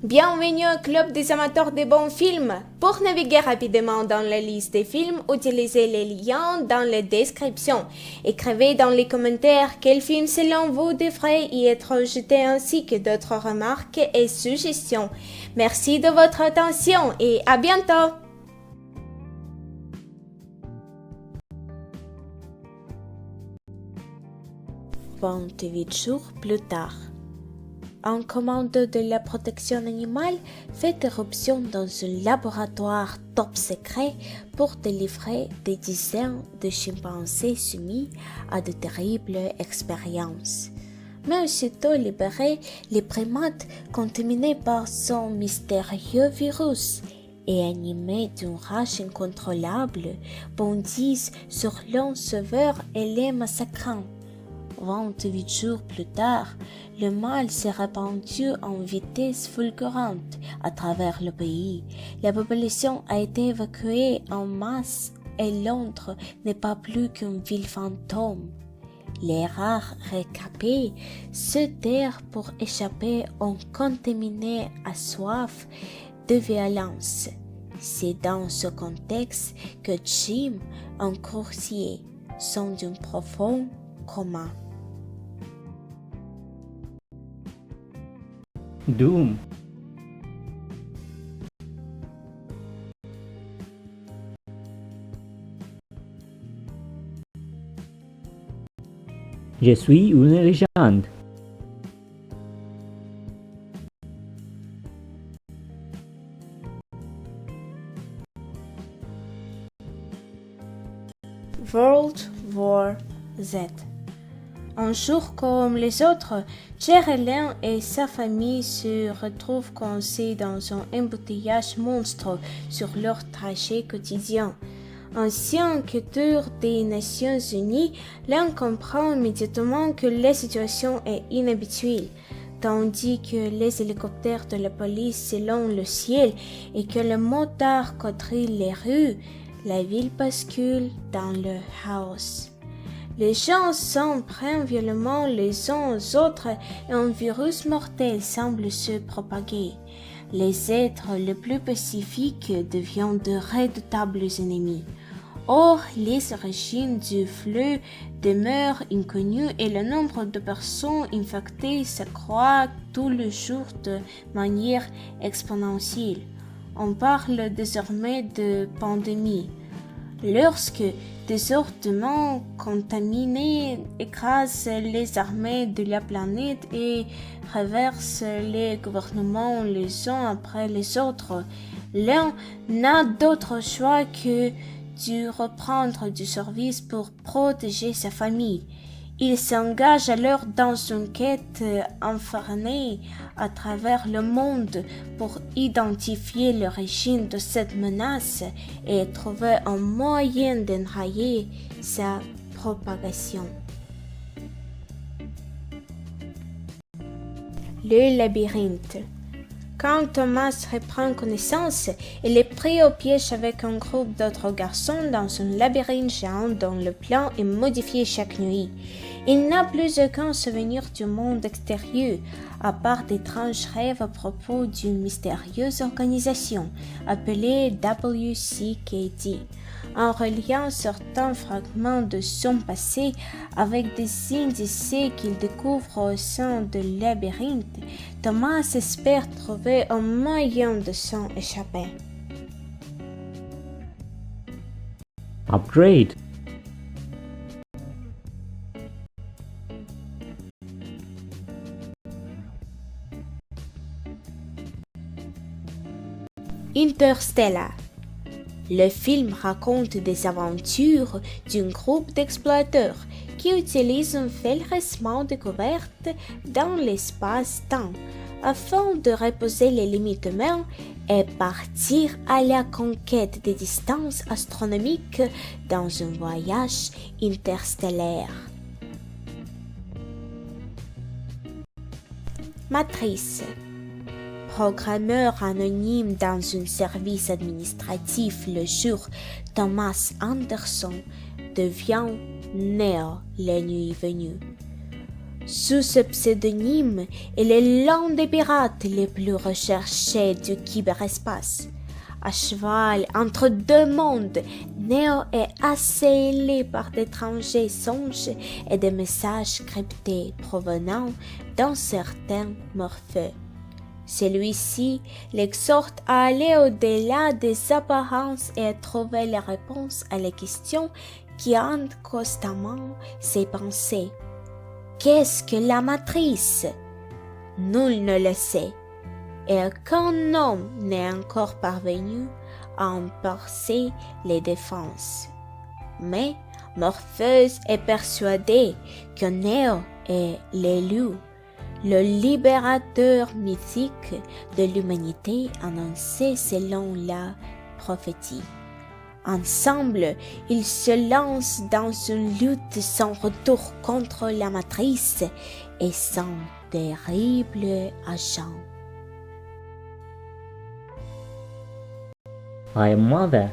Bienvenue au club des amateurs de bons films. Pour naviguer rapidement dans la liste des films, utilisez les liens dans la description. Écrivez dans les commentaires quel film selon vous devrait y être jeté ainsi que d'autres remarques et suggestions. Merci de votre attention et à bientôt. 28 jours plus tard. Un commando de la protection animale fait éruption dans un laboratoire top secret pour délivrer des dizaines de chimpanzés soumis à de terribles expériences. Mais aussitôt libérés, les primates, contaminés par son mystérieux virus et animés d'une rage incontrôlable, bondissent sur l'un sauveur et les massacrant. 28 jours plus tard, le mal s'est répandu en vitesse fulgurante à travers le pays. La population a été évacuée en masse et Londres n'est pas plus qu'une ville fantôme. Les rares récapés se terrent pour échapper aux contaminés à soif de violence. C'est dans ce contexte que Jim, un coursier, sont d'un profond coma. Doom. Je suis une légende. World War Z. Un jour comme les autres, Jerelyn et sa famille se retrouvent coincés dans un embouteillage monstre sur leur trajet quotidien. Ancien enquêteur des Nations Unies, l'un comprend immédiatement que la situation est inhabituelle, tandis que les hélicoptères de la police s'élèvent le ciel et que le motard quadrille les rues, la ville bascule dans le chaos. Les gens s'en prennent violemment les uns aux autres et un virus mortel semble se propager. Les êtres les plus pacifiques deviennent de redoutables ennemis. Or, les origines du flux demeurent inconnues et le nombre de personnes infectées s'accroît tous les jours de manière exponentielle. On parle désormais de pandémie. Lorsque des ordures contaminées écrasent les armées de la planète et renversent les gouvernements les uns après les autres, l'un n'a d'autre choix que de reprendre du service pour protéger sa famille. Il s'engage alors dans une quête infernale à travers le monde pour identifier l'origine de cette menace et trouver un moyen d'enrayer sa propagation. Le labyrinthe. Quand Thomas reprend connaissance, il est pris au piège avec un groupe d'autres garçons dans un labyrinthe géant dont le plan est modifié chaque nuit. Il n'a plus aucun souvenir du monde extérieur, à part d'étranges rêves à propos d'une mystérieuse organisation appelée WCKD. En reliant certains fragments de son passé avec des indices qu'il découvre au sein du labyrinthe, Thomas espère trouver un moyen de s'en échapper. Upgrade. Interstellar. Le film raconte des aventures d'un groupe d'explorateurs qui utilisent un fraîchement découverte dans l'espace-temps afin de reposer les limites humaines et partir à la conquête des distances astronomiques dans un voyage interstellaire. Matrice. Programmeur anonyme dans un service administratif le jour, Thomas Anderson devient Neo la nuit venue. Sous ce pseudonyme, il est l'un des pirates les plus recherchés du cyberespace. À cheval entre deux mondes, Neo est assailli par d'étrangers songes et des messages cryptés provenant d'un certain Morphée. Celui-ci l'exhorte à aller au-delà des apparences et à trouver les réponses à les questions qui hantent constamment ses pensées. Qu'est-ce que la matrice? Nul ne le sait, et aucun homme n'est encore parvenu à en percer les défenses. Mais Morpheus est persuadé que Neo est l'élu, le libérateur mythique de l'humanité annoncé selon la prophétie. Ensemble, ils se lancent dans une lutte sans retour contre la matrice et son terrible agent. My mother